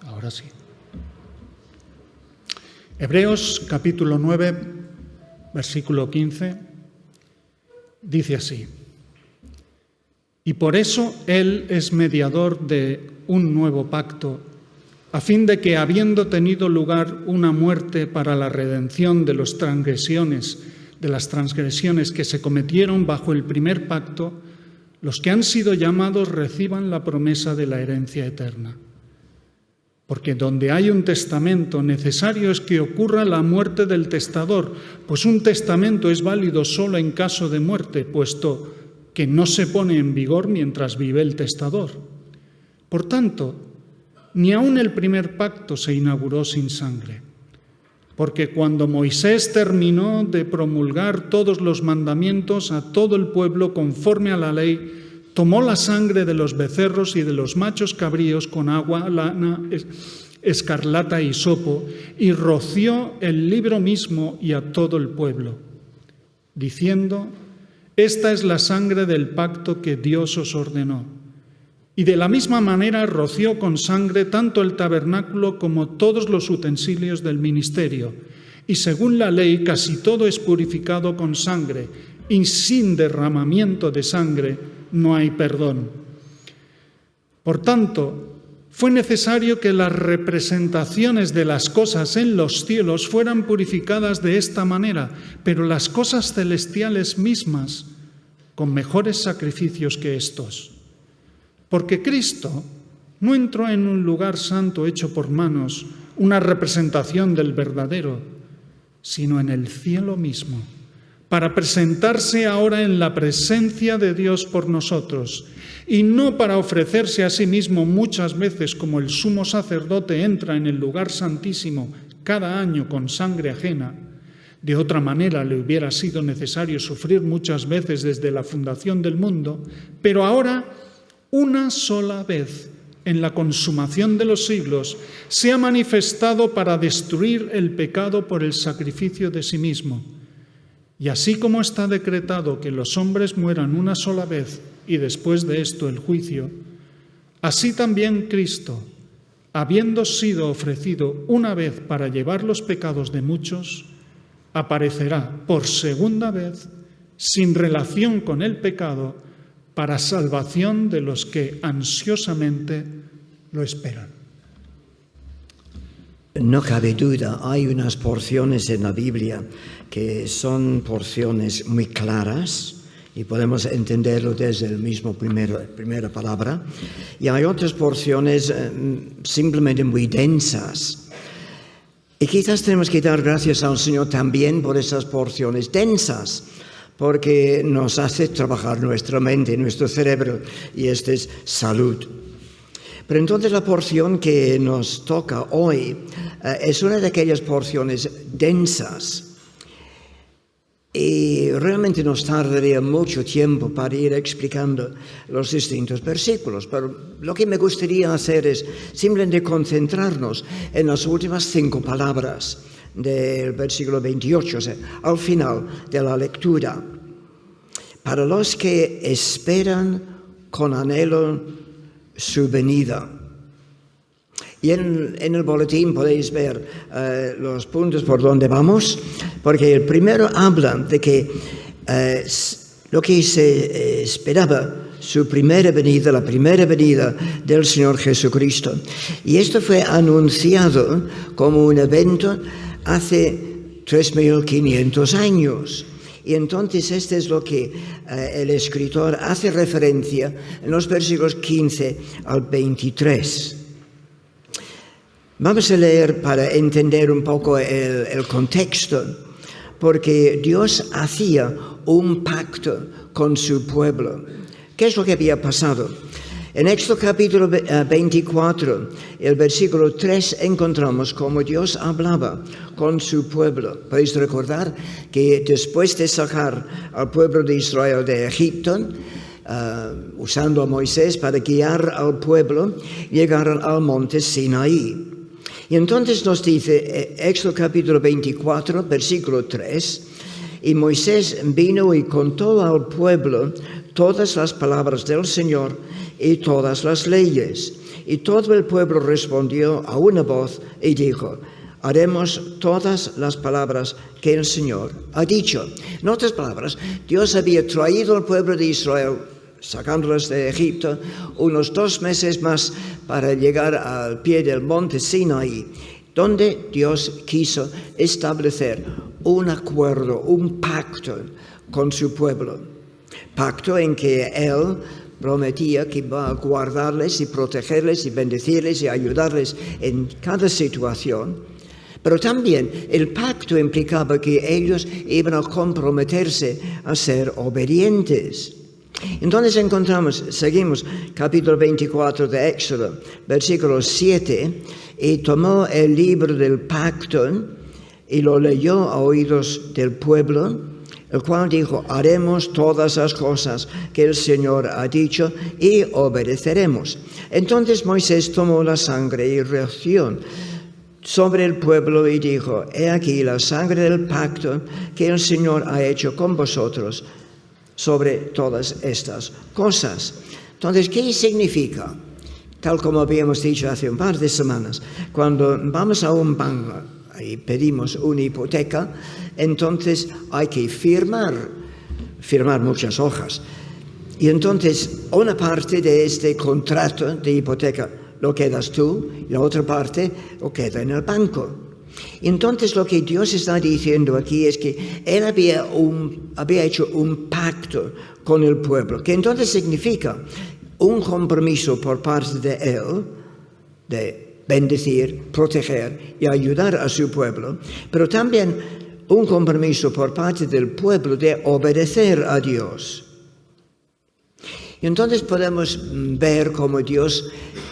Ahora sí. Hebreos capítulo 9, versículo 15, dice así: y por eso Él es mediador de un nuevo pacto, a fin de que, habiendo tenido lugar una muerte para la redención de las transgresiones que se cometieron bajo el primer pacto, los que han sido llamados reciban la promesa de la herencia eterna. Porque donde hay un testamento, necesario es que ocurra la muerte del testador, pues un testamento es válido solo en caso de muerte, puesto que no se pone en vigor mientras vive el testador. Por tanto, ni aun el primer pacto se inauguró sin sangre, porque cuando Moisés terminó de promulgar todos los mandamientos a todo el pueblo conforme a la ley, tomó la sangre de los becerros y de los machos cabríos con agua, lana, escarlata y hisopo, y roció el libro mismo y a todo el pueblo, diciendo: esta es la sangre del pacto que Dios os ordenó. Y de la misma manera roció con sangre tanto el tabernáculo como todos los utensilios del ministerio. Y según la ley, casi todo es purificado con sangre, y sin derramamiento de sangre no hay perdón. Por tanto, fue necesario que las representaciones de las cosas en los cielos fueran purificadas de esta manera, pero las cosas celestiales mismas con mejores sacrificios que estos. Porque Cristo no entró en un lugar santo hecho por manos, una representación del verdadero, sino en el cielo mismo, para presentarse ahora en la presencia de Dios por nosotros, y no para ofrecerse a sí mismo muchas veces como el sumo sacerdote entra en el lugar santísimo cada año con sangre ajena. De otra manera le hubiera sido necesario sufrir muchas veces desde la fundación del mundo, pero ahora, una sola vez, en la consumación de los siglos, se ha manifestado para destruir el pecado por el sacrificio de sí mismo. Y así como está decretado que los hombres mueran una sola vez y después de esto el juicio, así también Cristo, habiendo sido ofrecido una vez para llevar los pecados de muchos, aparecerá por segunda vez, sin relación con el pecado, para salvación de los que ansiosamente lo esperan. No cabe duda, hay unas porciones en la Biblia que son porciones muy claras y podemos entenderlo desde el mismo primera palabra, y hay otras porciones simplemente muy densas. Y quizás tenemos que dar gracias al Señor también por esas porciones densas, porque nos hace trabajar nuestra mente, nuestro cerebro, y esta es salud. Pero entonces la porción que nos toca hoy es una de aquellas porciones densas. Y realmente nos tardaría mucho tiempo para ir explicando los distintos versículos. Pero lo que me gustaría hacer es simplemente concentrarnos en las últimas 5 palabras del versículo 28, o sea, al final de la lectura. Para los que esperan con anhelo su venida. Y en el boletín podéis ver los puntos por donde vamos, porque el primero habla de que lo que se esperaba, su primera venida, la primera venida del Señor Jesucristo. Y esto fue anunciado como un evento hace 3.500 años. Y entonces este es lo que el escritor hace referencia en los versículos 15 al 23. Vamos a leer para entender un poco el contexto, porque Dios hacía un pacto con su pueblo. ¿Qué es lo que había pasado? En Éxodo capítulo 24, el versículo 3, encontramos cómo Dios hablaba con su pueblo. Podéis recordar que después de sacar al pueblo de Israel de Egipto, usando a Moisés para guiar al pueblo, llegaron al monte Sinaí. Y entonces nos dice Éxodo capítulo 24, versículo 3, y Moisés vino y contó al pueblo todas las palabras del Señor y todas las leyes. Y todo el pueblo respondió a una voz y dijo: haremos todas las palabras que el Señor ha dicho. En otras palabras, Dios había traído al pueblo de Israel, sacándolos de Egipto, unos 2 meses más para llegar al pie del monte Sinaí, donde Dios quiso establecer un acuerdo, un pacto con su pueblo. Pacto en que Él prometía que iba a guardarles y protegerles y bendecirles y ayudarles en cada situación. Pero también el pacto implicaba que ellos iban a comprometerse a ser obedientes. Entonces seguimos capítulo 24 de Éxodo, versículo 7, y tomó el libro del pacto y lo leyó a oídos del pueblo, el cual dijo: haremos todas las cosas que el Señor ha dicho y obedeceremos. Entonces Moisés tomó la sangre y roció sobre el pueblo y dijo: he aquí la sangre del pacto que el Señor ha hecho con vosotros sobre todas estas cosas. Entonces, ¿qué significa? Tal como habíamos dicho hace un par de semanas, cuando vamos a un banco y pedimos una hipoteca, entonces hay que firmar muchas hojas. Y entonces una parte de este contrato de hipoteca lo quedas tú y la otra parte lo queda en el banco. Entonces lo que Dios está diciendo aquí es que Él había hecho un pacto con el pueblo, que entonces significa un compromiso por parte de Él de bendecir, proteger y ayudar a su pueblo, pero también un compromiso por parte del pueblo de obedecer a Dios. Y entonces podemos ver cómo Dios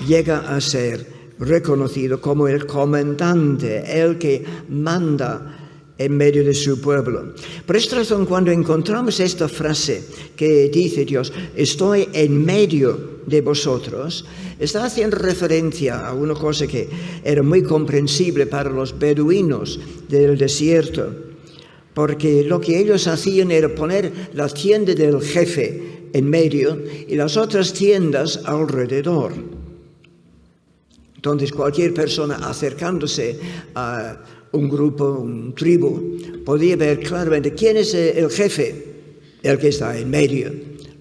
llega a ser reconocido como el comandante, el que manda en medio de su pueblo. Por esta razón, cuando encontramos esta frase que dice Dios: estoy en medio de vosotros, está haciendo referencia a una cosa que era muy comprensible para los beduinos del desierto, porque lo que ellos hacían era poner la tienda del jefe en medio y las otras tiendas alrededor. Entonces, cualquier persona acercándose a un grupo, una tribu, podía ver claramente quién es el jefe, el que está en medio.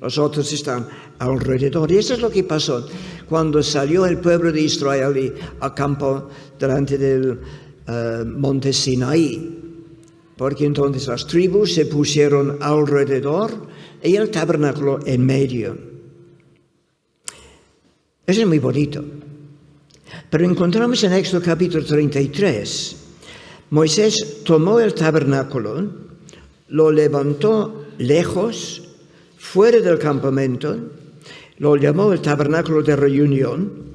Los otros están alrededor. Y eso es lo que pasó cuando salió el pueblo de Israel y acampó delante del monte Sinaí. Porque entonces las tribus se pusieron alrededor y el tabernáculo en medio. Eso es muy bonito. Pero encontramos en Éxodo capítulo 33, Moisés tomó el tabernáculo, lo levantó lejos, fuera del campamento, lo llamó el tabernáculo de reunión,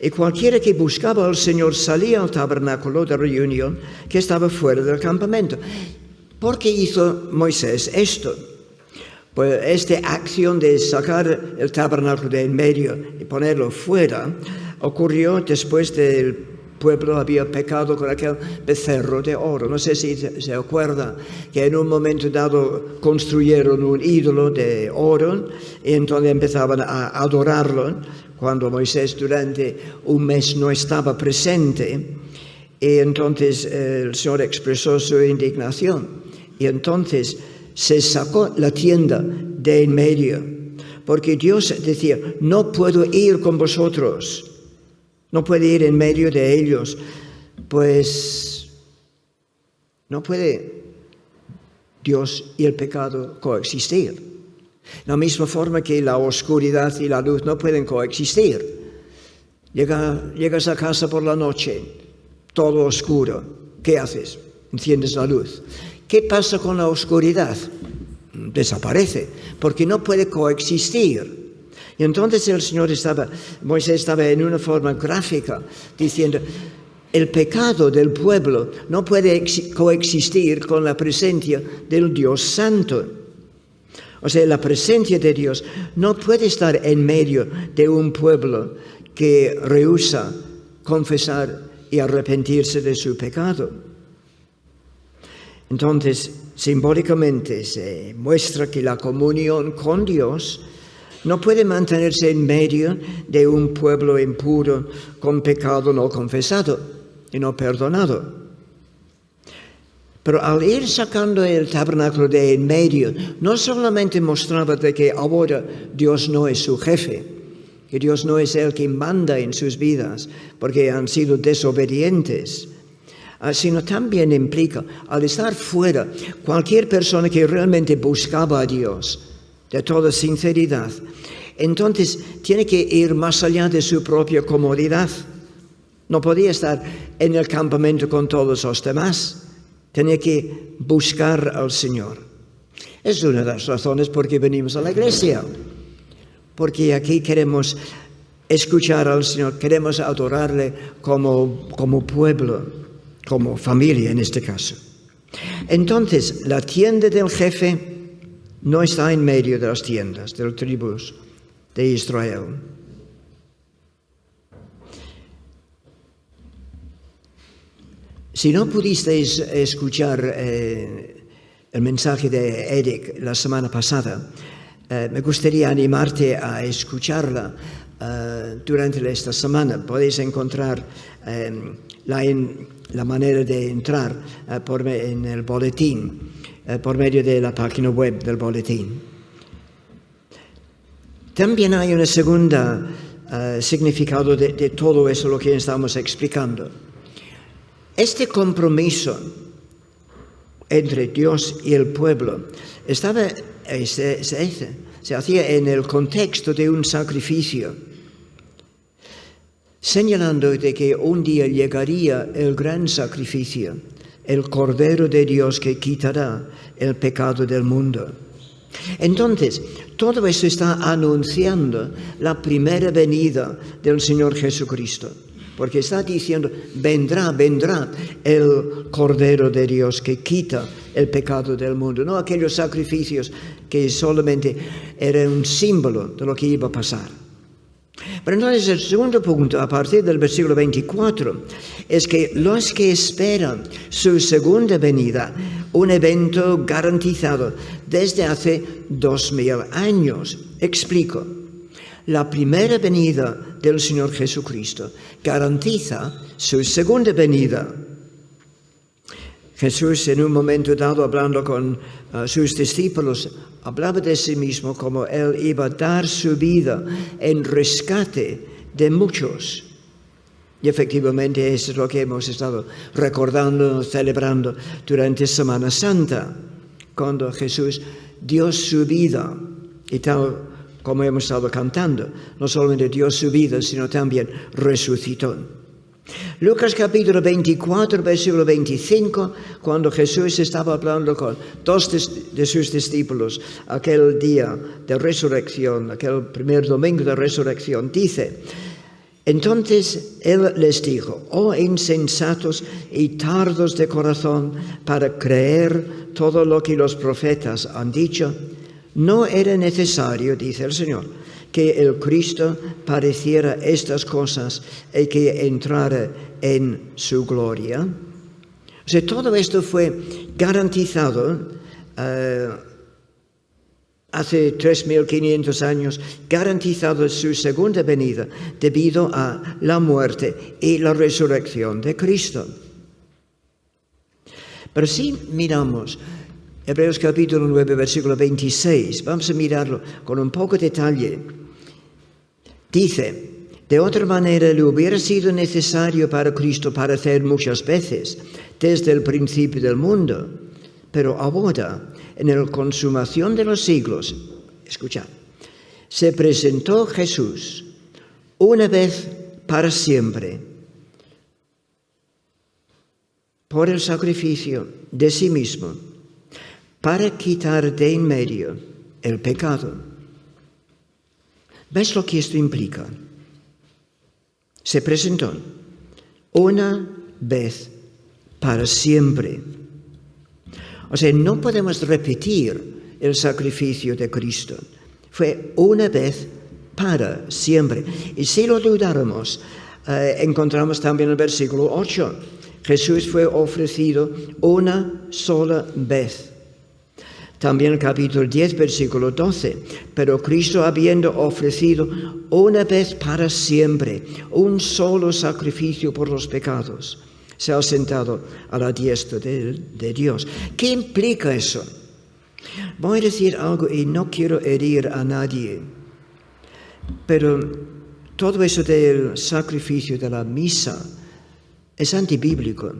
y cualquiera que buscaba al Señor salía al tabernáculo de reunión que estaba fuera del campamento. ¿Por qué hizo Moisés esto? Pues esta acción de sacar el tabernáculo de en medio y ponerlo fuera ocurrió después del pueblo había pecado con aquel becerro de oro. No sé si se acuerda que en un momento dado construyeron un ídolo de oro y entonces empezaban a adorarlo cuando Moisés durante un mes no estaba presente. Y entonces el Señor expresó su indignación y entonces se sacó la tienda de en medio, porque Dios decía: no puedo ir con vosotros. No puede ir en medio de ellos, pues no puede Dios y el pecado coexistir. La misma forma que la oscuridad y la luz no pueden coexistir. Llegas a casa por la noche, todo oscuro. ¿Qué haces? Enciendes la luz. ¿Qué pasa con la oscuridad? Desaparece, porque no puede coexistir. Y entonces Moisés estaba en una forma gráfica diciendo: el pecado del pueblo no puede coexistir con la presencia del Dios Santo. O sea, la presencia de Dios no puede estar en medio de un pueblo que rehúsa confesar y arrepentirse de su pecado. Entonces, simbólicamente se muestra que la comunión con Dios No puede mantenerse en medio de un pueblo impuro con pecado no confesado y no perdonado. Pero al ir sacando el tabernáculo de en medio, no solamente mostraba de que ahora Dios no es su jefe, que Dios no es el que manda en sus vidas, porque han sido desobedientes, sino también implica, al estar fuera, cualquier persona que realmente buscaba a Dios de toda sinceridad, entonces tiene que ir más allá de su propia comodidad. No podía estar en el campamento con todos los demás. Tenía que buscar al Señor. Es una de las razones por qué venimos a la iglesia. Porque aquí queremos escuchar al Señor, queremos adorarle como pueblo, como familia en este caso. Entonces, la tienda del jefe no está en medio de las tiendas de las tribus de Israel. Si no pudisteis escuchar el mensaje de Eric la semana pasada, me gustaría animarte a escucharla durante esta semana. Podéis encontrar la manera de entrar en el boletín, por medio de la página web del boletín. También hay un segundo significado de todo eso lo que estamos explicando. Este compromiso entre Dios y el pueblo se hacía en el contexto de un sacrificio, señalando de que un día llegaría el gran sacrificio, el Cordero de Dios que quitará el pecado del mundo. Entonces, todo eso está anunciando la primera venida del Señor Jesucristo. Porque está diciendo, vendrá el Cordero de Dios que quita el pecado del mundo. No aquellos sacrificios que solamente eran un símbolo de lo que iba a pasar. Pero entonces el segundo punto, a partir del versículo 24, es que los que esperan su segunda venida, un evento garantizado desde hace 2000 años. Explico. La primera venida del Señor Jesucristo garantiza su segunda venida. Jesús, en un momento dado, hablando con sus discípulos, hablaba de sí mismo como Él iba a dar su vida en rescate de muchos. Y efectivamente eso es lo que hemos estado recordando, celebrando durante Semana Santa, cuando Jesús dio su vida y tal como hemos estado cantando, no solamente dio su vida, sino también resucitó. Lucas capítulo 24, versículo 25, cuando Jesús estaba hablando con dos de sus discípulos aquel día de resurrección, aquel primer domingo de resurrección, dice: entonces Él les dijo, oh insensatos y tardos de corazón para creer todo lo que los profetas han dicho. No era necesario, dice el Señor, que el Cristo padeciera estas cosas y que entrara en su gloria. O sea, todo esto fue garantizado hace 3.500 años, garantizado su segunda venida debido a la muerte y la resurrección de Cristo. Pero si miramos Hebreos capítulo 9, versículo 26. Vamos a mirarlo con un poco de detalle. Dice, de otra manera le hubiera sido necesario para Cristo padecer muchas veces desde el principio del mundo, pero ahora, en la consumación de los siglos, escuchad, se presentó Jesús una vez para siempre por el sacrificio de sí mismo, para quitar de en medio el pecado. ¿Ves lo que esto implica? Se presentó una vez para siempre. O sea, no podemos repetir el sacrificio de Cristo. Fue una vez para siempre. Y si lo dudáramos, encontramos también el versículo 8. Jesús fue ofrecido una sola vez. También el capítulo 10, versículo 12. Pero Cristo, habiendo ofrecido una vez para siempre un solo sacrificio por los pecados, se ha sentado a la diestra de Dios. ¿Qué implica eso? Voy a decir algo y no quiero herir a nadie, pero todo eso del sacrificio de la misa es antibíblico.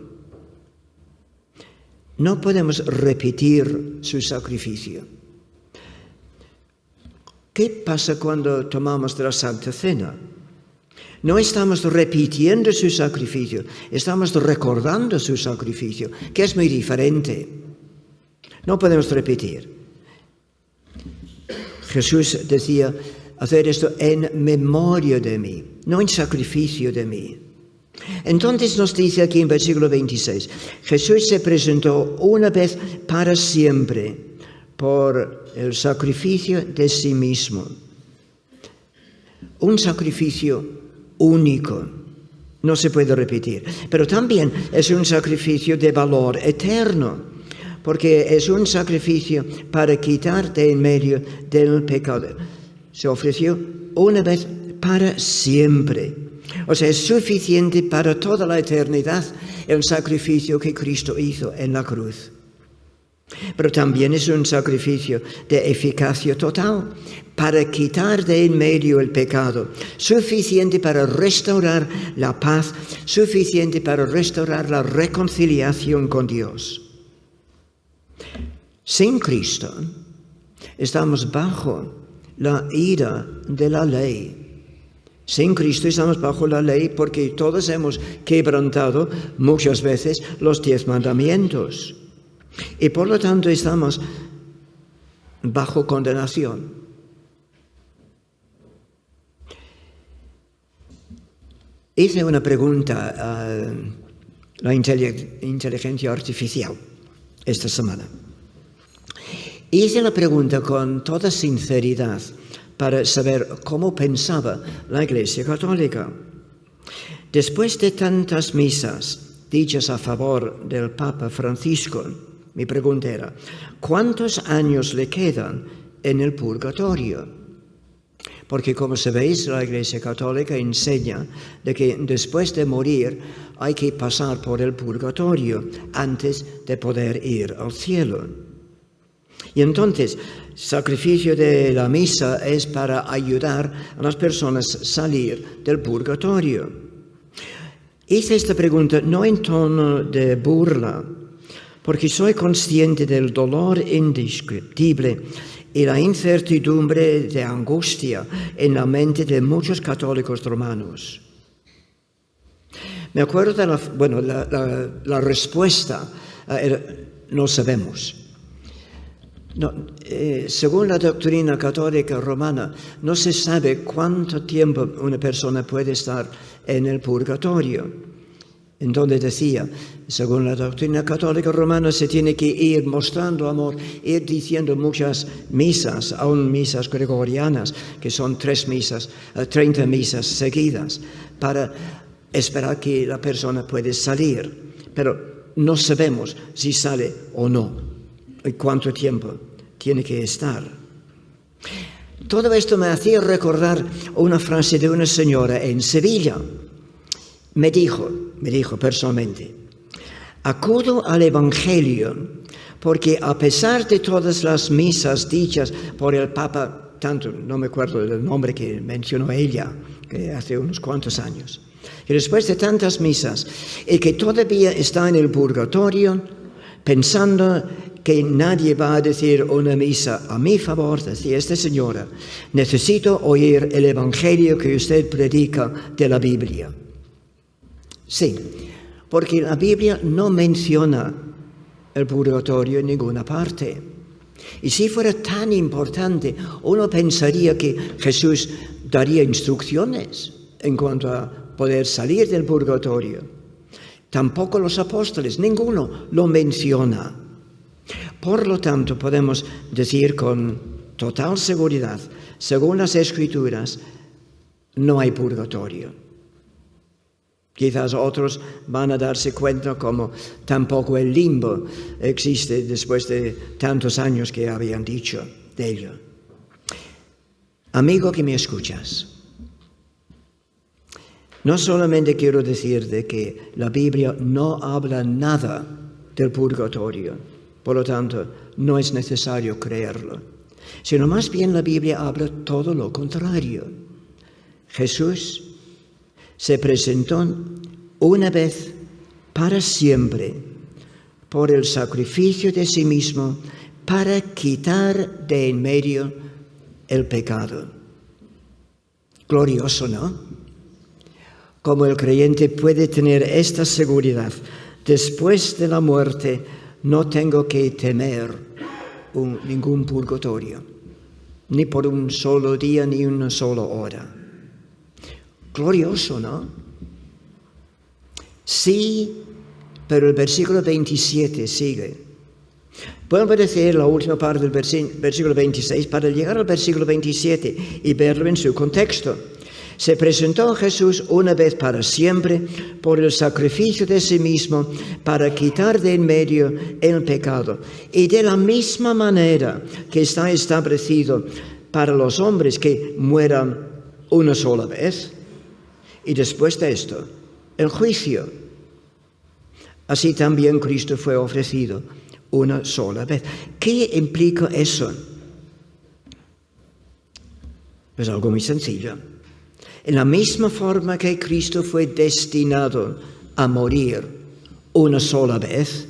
No podemos repetir su sacrificio. ¿Qué pasa cuando tomamos de la Santa Cena? No estamos repitiendo su sacrificio, estamos recordando su sacrificio, que es muy diferente. No podemos repetir. Jesús decía, hacer esto en memoria de mí, no en sacrificio de mí. Entonces nos dice aquí en versículo 26, Jesús se presentó una vez para siempre por el sacrificio de sí mismo. Un sacrificio único, no se puede repetir, pero también es un sacrificio de valor eterno, porque es un sacrificio para quitar de en medio del pecado. Se ofreció una vez para siempre. O sea, es suficiente para toda la eternidad el sacrificio que Cristo hizo en la cruz. Pero también es un sacrificio de eficacia total para quitar de en medio el pecado, suficiente para restaurar la paz, suficiente para restaurar la reconciliación con Dios. Sin Cristo estamos bajo la ira de la ley. Sin Cristo estamos bajo la ley porque todos hemos quebrantado muchas veces los 10 mandamientos. Y por lo tanto estamos bajo condenación. Hice una pregunta a la inteligencia artificial esta semana. Hice la pregunta con toda sinceridad para saber cómo pensaba la Iglesia Católica. Después de tantas misas dichas a favor del Papa Francisco, mi pregunta era, ¿cuántos años le quedan en el purgatorio? Porque como sabéis, la Iglesia Católica enseña de que después de morir hay que pasar por el purgatorio antes de poder ir al cielo. Y entonces, sacrificio de la misa es para ayudar a las personas a salir del purgatorio. Hice esta pregunta no en tono de burla, porque soy consciente del dolor indescriptible y la incertidumbre de angustia en la mente de muchos católicos romanos. Me acuerdo de la respuesta, no sabemos. No, según la doctrina católica romana, no se sabe cuánto tiempo una persona puede estar en el purgatorio. En donde decía, según la doctrina católica romana, se tiene que ir mostrando amor, ir diciendo muchas misas, aún misas gregorianas, que son 30 misas seguidas, para esperar que la persona pueda salir. Pero no sabemos si sale o no, y cuánto tiempo tiene que estar. Todo esto me hacía recordar una frase de una señora en Sevilla. Me dijo personalmente, acudo al Evangelio porque a pesar de todas las misas dichas por el Papa, tanto, no me acuerdo del nombre que mencionó ella, que hace unos cuantos años, y después de tantas misas, y que todavía está en el purgatorio, pensando que nadie va a decir una misa a mi favor, decía esta señora, necesito oír el Evangelio que usted predica de la Biblia. Sí, porque la Biblia no menciona el purgatorio en ninguna parte. Y si fuera tan importante, uno pensaría que Jesús daría instrucciones en cuanto a poder salir del purgatorio. Tampoco los apóstoles, ninguno lo menciona. Por lo tanto, podemos decir con total seguridad, según las Escrituras, no hay purgatorio. Quizás otros van a darse cuenta como tampoco el limbo existe después de tantos años que habían dicho de ello. Amigo que me escuchas, no solamente quiero decirte que la Biblia no habla nada del purgatorio, por lo tanto no es necesario creerlo, sino más bien la Biblia habla todo lo contrario. Jesús se presentó una vez para siempre por el sacrificio de sí mismo para quitar de en medio el pecado. Glorioso, ¿no? Como el creyente puede tener esta seguridad: después de la muerte no tengo que temer ningún purgatorio, ni por un solo día ni una sola hora. Glorioso, ¿no? Sí, pero el versículo 27 sigue. Vuelvo a decir la última parte del versículo 26 para llegar al versículo 27 y verlo en su contexto. Se presentó Jesús una vez para siempre por el sacrificio de sí mismo para quitar de en medio el pecado. Y de la misma manera que está establecido para los hombres que mueran una sola vez, y después de esto, el juicio. Así también Cristo fue ofrecido una sola vez. ¿Qué implica eso? Pues algo muy sencillo. En la misma forma que Cristo fue destinado a morir una sola vez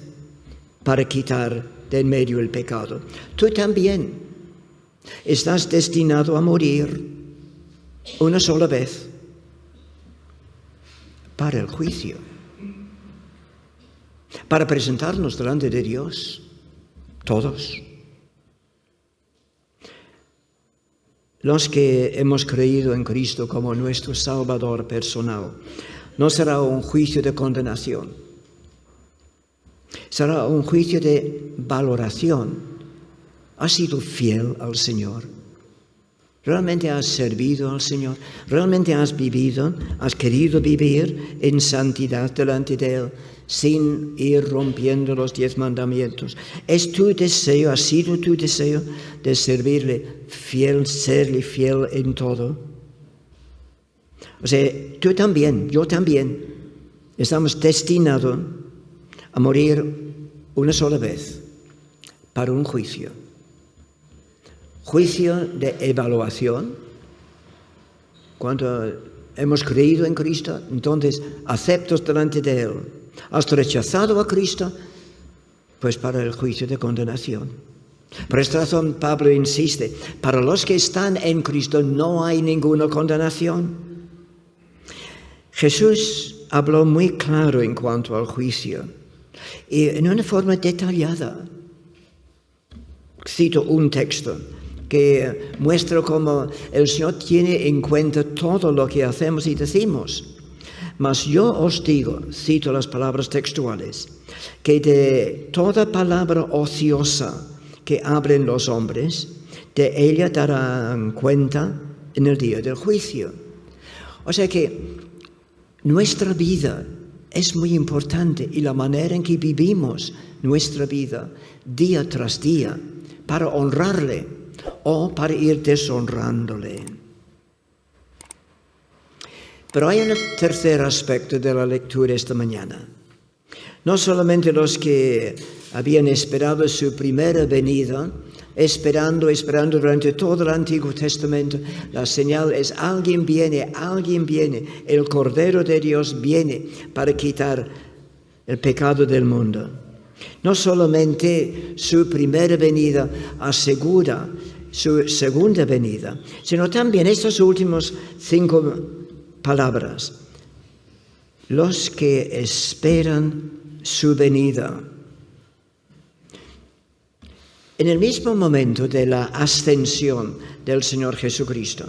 para quitar de en medio el pecado, tú también estás destinado a morir una sola vez para el juicio, para presentarnos delante de Dios, todos. Los que hemos creído en Cristo como nuestro Salvador personal, no será un juicio de condenación, será un juicio de valoración. ¿Has sido fiel al Señor? ¿Realmente has servido al Señor? ¿Realmente has vivido, has querido vivir en santidad delante de Él, sin ir rompiendo los 10 mandamientos? ¿Es tu deseo, ha sido tu deseo de servirle fiel, serle fiel en todo? O sea, tú también, yo también, estamos destinados a morir una sola vez para un juicio. Juicio de evaluación. Cuando hemos creído en Cristo, entonces aceptos delante de Él. Has rechazado a Cristo, pues para el juicio de condenación. Por esta razón Pablo insiste: para los que están en Cristo no hay ninguna condenación. Jesús habló muy claro en cuanto al juicio y en una forma detallada. Cito un texto que muestra cómo el Señor tiene en cuenta todo lo que hacemos y decimos. Mas yo os digo, cito las palabras textuales, que de toda palabra ociosa que hablen los hombres, de ella darán cuenta en el día del juicio. O sea que nuestra vida es muy importante, y la manera en que vivimos nuestra vida día tras día para honrarle o para ir deshonrándole. Pero hay un tercer aspecto de la lectura esta mañana. No solamente los que habían esperado su primera venida, esperando durante todo el Antiguo Testamento, la señal es: alguien viene, el Cordero de Dios viene para quitar el pecado del mundo. No solamente su primera venida asegura su segunda venida, sino también estas últimas 5 palabras: los que esperan su venida. En el mismo momento de la ascensión del Señor Jesucristo,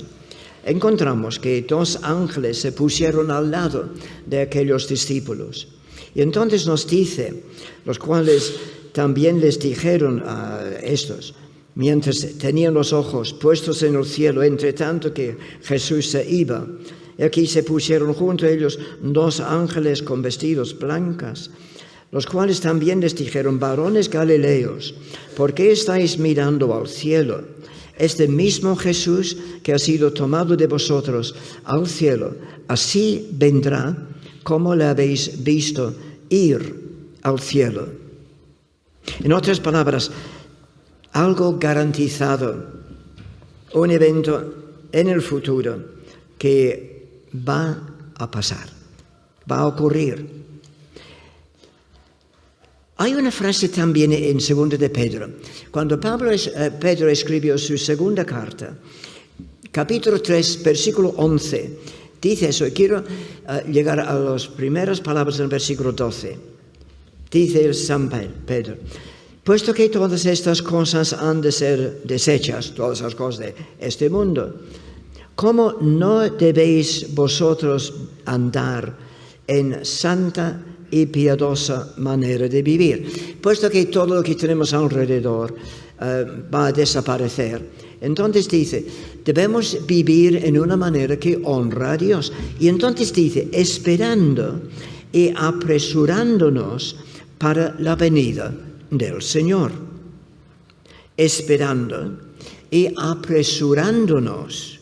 encontramos que 2 ángeles se pusieron al lado de aquellos discípulos. Y entonces nos dice, los cuales también les dijeron a estos, mientras tenían los ojos puestos en el cielo, entre tanto que Jesús se iba, Y aquí se pusieron junto a ellos 2 ángeles con vestidos blancos, los cuales también les dijeron: varones galileos, ¿por qué estáis mirando al cielo? Este mismo Jesús que ha sido tomado de vosotros al cielo, así vendrá como le habéis visto ir al cielo. En otras palabras, algo garantizado, un evento en el futuro que va a pasar, va a ocurrir. Hay una frase también en 2 de Pedro. Cuando Pedro escribió su segunda carta, capítulo 3, versículo 11, dice eso. Quiero llegar a las primeras palabras del versículo 12. Dice el San Pedro: puesto que todas estas cosas han de ser deshechas, todas las cosas de este mundo, ¿cómo no debéis vosotros andar en santa y piadosa manera de vivir? Puesto que todo lo que tenemos alrededor va a desaparecer, entonces dice, debemos vivir en una manera que honra a Dios. Y entonces dice, esperando y apresurándonos para la venida del Señor. Esperando y apresurándonos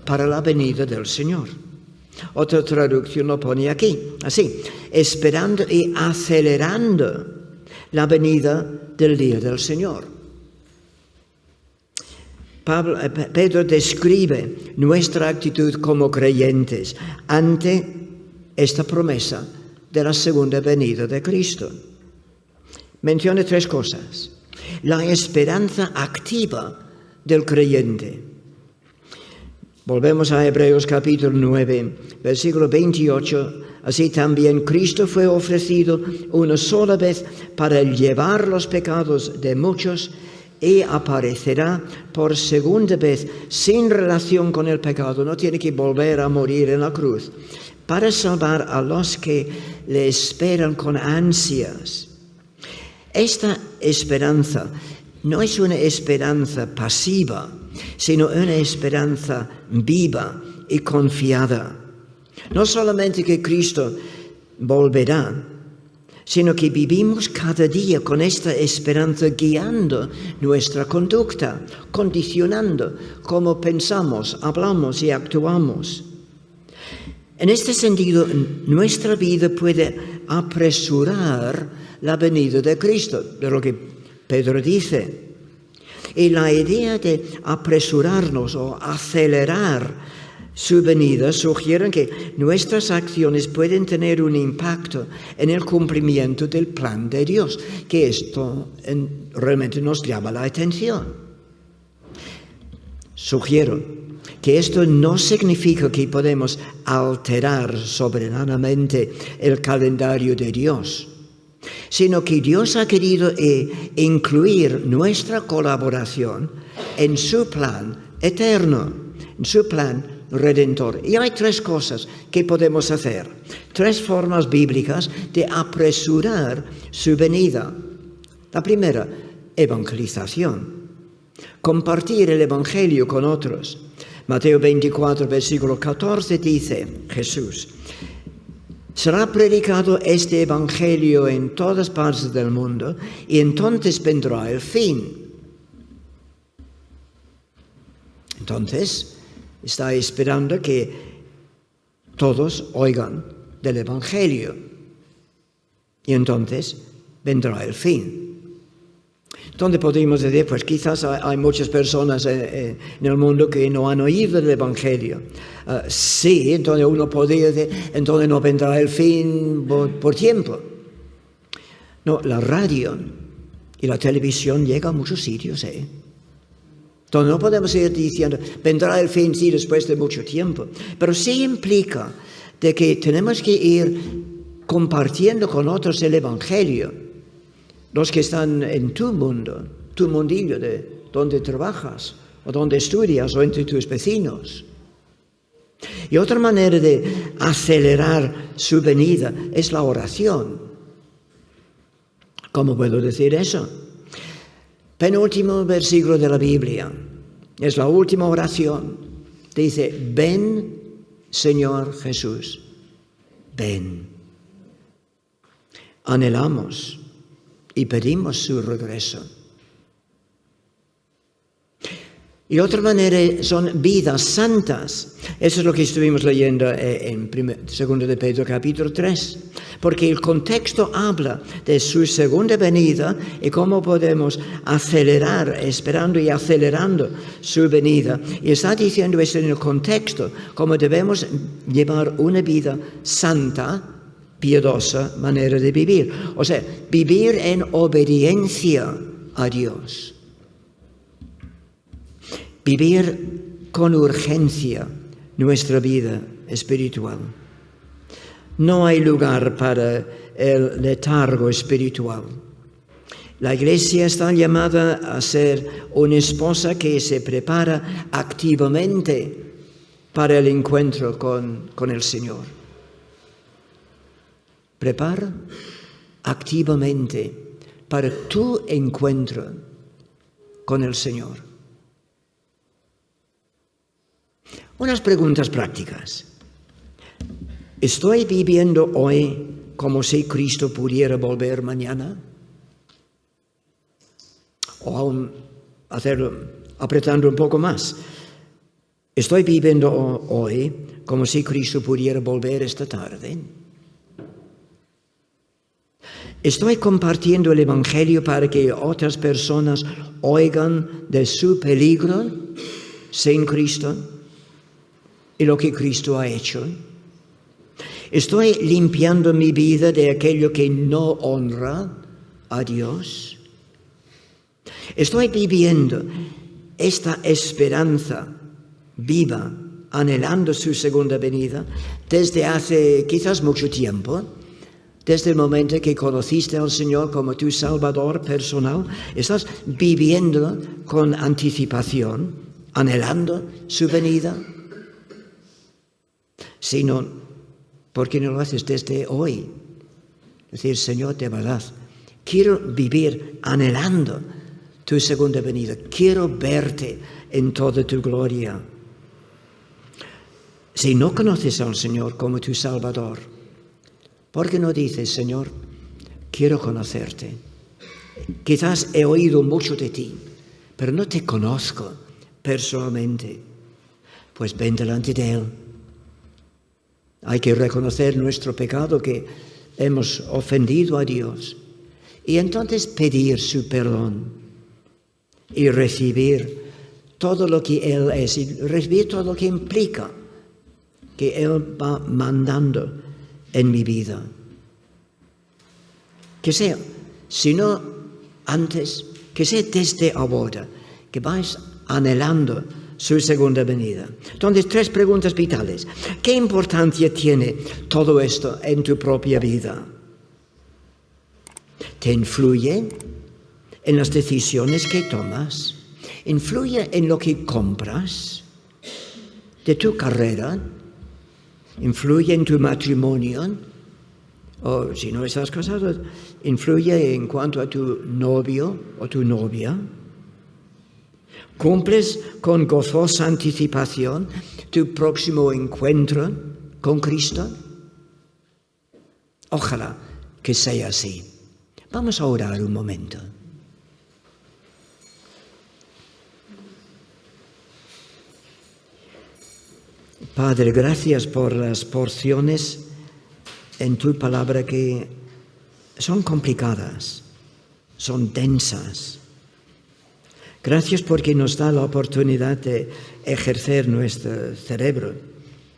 para la venida del Señor. Otra traducción lo pone aquí, así: esperando y acelerando la venida del día del Señor. Pedro describe nuestra actitud como creyentes ante esta promesa de la segunda venida de Cristo. Menciona 3 cosas. La esperanza activa del creyente. Volvemos a Hebreos capítulo 9, versículo 28. Así también Cristo fue ofrecido una sola vez para llevar los pecados de muchos y aparecerá por segunda vez sin relación con el pecado. No tiene que volver a morir en la cruz, para salvar a los que le esperan con ansias. Esta esperanza no es una esperanza pasiva, sino una esperanza viva y confiada. No solamente que Cristo volverá, sino que vivimos cada día con esta esperanza guiando nuestra conducta, condicionando cómo pensamos, hablamos y actuamos. En este sentido, nuestra vida puede apresurar la venida de Cristo, de lo que Pedro dice. Y la idea de apresurarnos o acelerar su venida sugiere que nuestras acciones pueden tener un impacto en el cumplimiento del plan de Dios, que esto realmente nos llama la atención. Sugiero que esto no significa que podemos alterar soberanamente el calendario de Dios, sino que Dios ha querido incluir nuestra colaboración en su plan eterno, en su plan redentor. Y hay 3 cosas que podemos hacer, 3 formas bíblicas de apresurar su venida. La primera, evangelización. Compartir el Evangelio con otros. Mateo 24, versículo 14 dice Jesús: será predicado este Evangelio en todas partes del mundo y entonces vendrá el fin. Entonces, está esperando que todos oigan del Evangelio y entonces vendrá el fin. Entonces podríamos decir, pues quizás hay muchas personas en el mundo que no han oído del Evangelio. Sí, entonces uno podría decir, entonces no vendrá el fin por tiempo. No, la radio y la televisión llegan a muchos sitios, Entonces no podemos ir diciendo, vendrá el fin, sí, después de mucho tiempo. Pero sí implica de que tenemos que ir compartiendo con otros el Evangelio. Los que están en tu mundo, tu mundillo de donde trabajas, o donde estudias, o entre tus vecinos. Y otra manera de acelerar su venida es la oración. ¿Cómo puedo decir eso? Penúltimo versículo de la Biblia, es la última oración. Dice, ven Señor Jesús, ven. Anhelamos y pedimos su regreso. Y otra manera son vidas santas. Eso es lo que estuvimos leyendo en 2 de Pedro capítulo 3. Porque el contexto habla de su segunda venida y cómo podemos acelerar, esperando y acelerando su venida. Y está diciendo eso en el contexto, cómo debemos llevar una vida santa, piadosa manera de vivir. O sea, vivir en obediencia a Dios. Vivir con urgencia nuestra vida espiritual. No hay lugar para el letargo espiritual. La Iglesia está llamada a ser una esposa que se prepara activamente para el encuentro con el Señor. Prepara activamente para tu encuentro con el Señor. Unas preguntas prácticas. ¿Estoy viviendo hoy como si Cristo pudiera volver mañana? O aún apretando un poco más. ¿Estoy viviendo hoy como si Cristo pudiera volver esta tarde? ¿Estoy compartiendo el Evangelio para que otras personas oigan de su peligro sin Cristo y lo que Cristo ha hecho? ¿Estoy limpiando mi vida de aquello que no honra a Dios? ¿Estoy viviendo esta esperanza viva, anhelando su segunda venida, desde hace quizás mucho tiempo? Desde el momento que conociste al Señor como tu Salvador personal, ¿estás viviendo con anticipación, anhelando su venida? Si no, ¿por qué no lo haces desde hoy? Es decir, Señor, de verdad, quiero vivir anhelando tu segunda venida. Quiero verte en toda tu gloria. Si no conoces al Señor como tu Salvador, ¿por qué no dices, Señor, quiero conocerte? Quizás he oído mucho de ti, pero no te conozco personalmente. Pues ven delante de Él. Hay que reconocer nuestro pecado, que hemos ofendido a Dios, y entonces pedir su perdón y recibir todo lo que Él es y recibir todo lo que implica que Él va mandando en mi vida. Que sea, si no antes, que sea desde ahora, que vais anhelando su segunda venida. Entonces, 3 preguntas vitales. ¿Qué importancia tiene todo esto en tu propia vida? ¿Te influye en las decisiones que tomas? ¿Influye en lo que compras de tu carrera? ¿Influye en tu matrimonio? O si no estás casado, ¿influye en cuanto a tu novio o tu novia? ¿Cumples con gozosa anticipación tu próximo encuentro con Cristo? Ojalá que sea así. Vamos a orar un momento. Padre, gracias por las porciones en tu palabra que son complicadas, son densas. Gracias porque nos da la oportunidad de ejercer nuestro cerebro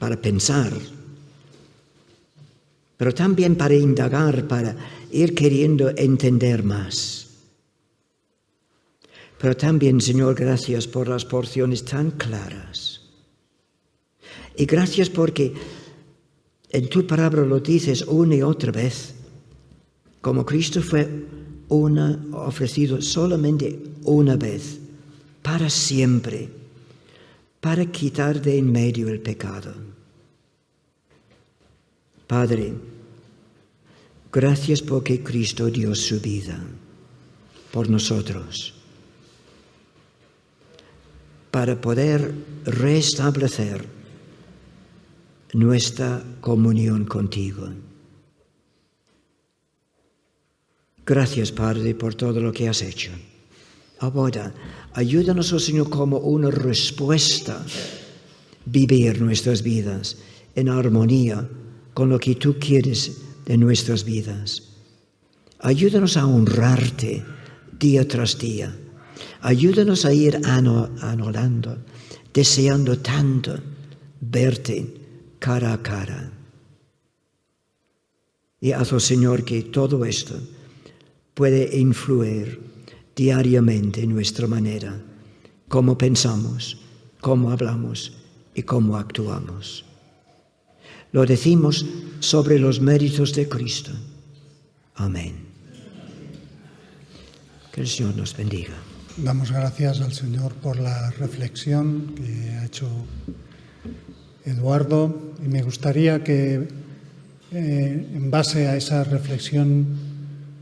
para pensar, pero también para indagar, para ir queriendo entender más. Pero también, Señor, gracias por las porciones tan claras. Y gracias porque en tu palabra lo dices una y otra vez, como Cristo fue ofrecido solamente una vez, para siempre, para quitar de en medio el pecado. Padre, gracias porque Cristo dio su vida por nosotros, para poder restablecer nuestra comunión contigo. Gracias, Padre, por todo lo que has hecho. Ahora, ayúdanos, oh Señor, como una respuesta, vivir nuestras vidas en armonía con lo que tú quieres de nuestras vidas. Ayúdanos a honrarte día tras día. Ayúdanos a ir anhelando, deseando tanto verte cara a cara. Y haz, oh Señor, que todo esto puede influir diariamente en nuestra manera, cómo pensamos, cómo hablamos y cómo actuamos. Lo decimos sobre los méritos de Cristo. Amén. Que el Señor nos bendiga. Damos gracias al Señor por la reflexión que ha hecho Eduardo, y me gustaría que en base a esa reflexión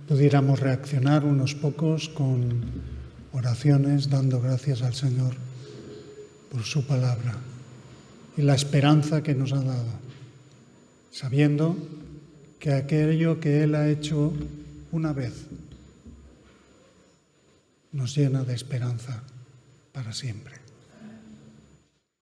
pudiéramos reaccionar unos pocos con oraciones, dando gracias al Señor por su palabra y la esperanza que nos ha dado, sabiendo que aquello que Él ha hecho una vez nos llena de esperanza para siempre.